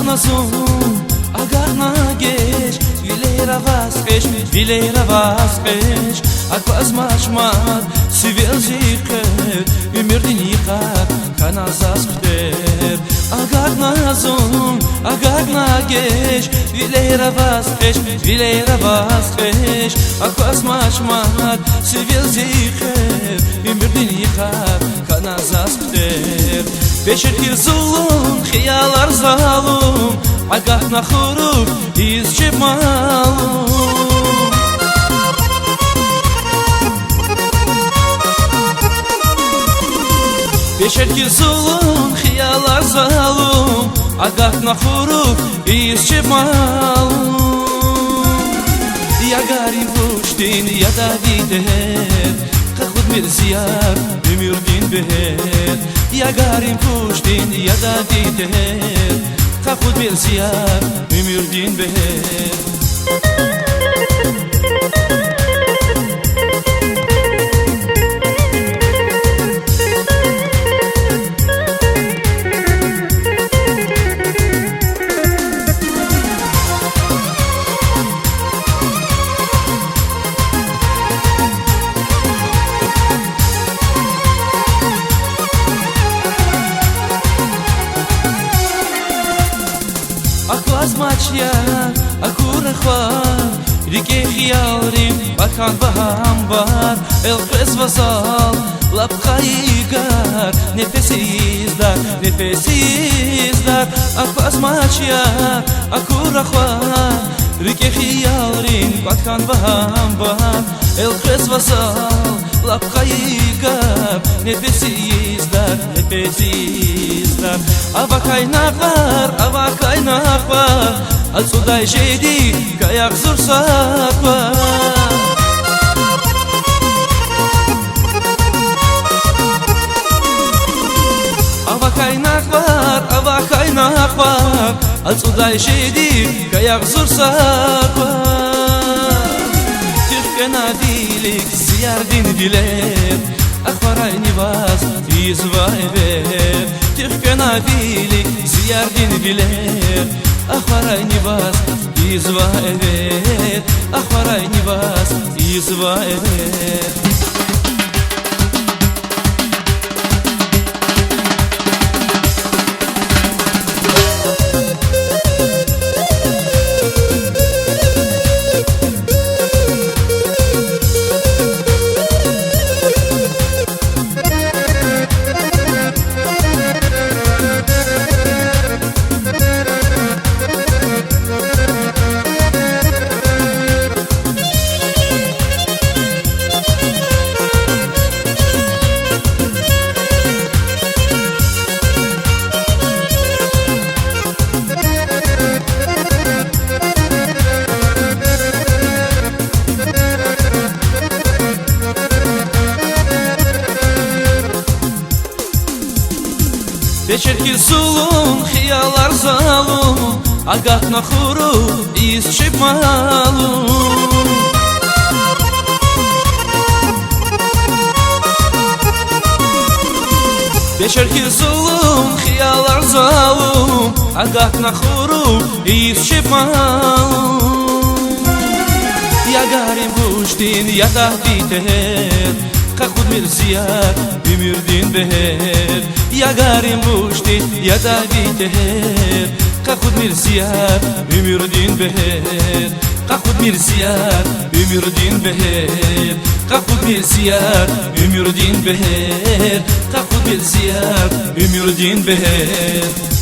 nazum, agarnagesh, vileira vasquesh, aquas machmat, civil zicher, imirdinikat, kanazas kter. Agarnazum, agarnagesh, vileira vasquesh, aquas machmat, civil zicher, imirdinikat, kanazas kter. Beşir zulum, khiyalar zalum, agahna khurub, izce malum. Beşir zulum, khiyalar zalum, agahna khurub, izce malum. Ya garim vushtin, ya davider, khud mirziyar, bimirdin beher. Ya garim pushtin, ya davider, khud mirziyar, bimirdin beher. Aquas machya, akura khwar, rike khiyarim, bakan bahambar, el qes vasal, lab khaygar, nefesiz dar. Aquas machya, akura khwar, rike khiyarim, bakan bahambar, el qes vasal, lab khaygar, nefesiz dar. Avakay nakhvar, al suday jedi, kayak zur sakwa. Avakay nakhvar, al suday jedi, kayak zur sakwa. Tirkena dilik, ziyardin diler, akhvaray nivaz, izvayver. Tirkena dilik, ziyardin diler, akhvaray nivaz, izvayver. Akhvaray nivaz, izvayver. Beşir zulum, khiyalar zalum, agahna khurub, izce malum. Beşir zulum, khiyalar zalum, agahna khurub, izce malum. Ya garim vushtin, ya davider, khud mirziyar, bimirdin beher. Ya garim vushtin, ya davider, khud mirziyar, bimirdin beher. Khud mirziyar, bimirdin beher. Khud mirziyar, bimirdin beher. Khud mirziyar, bimirdin beher.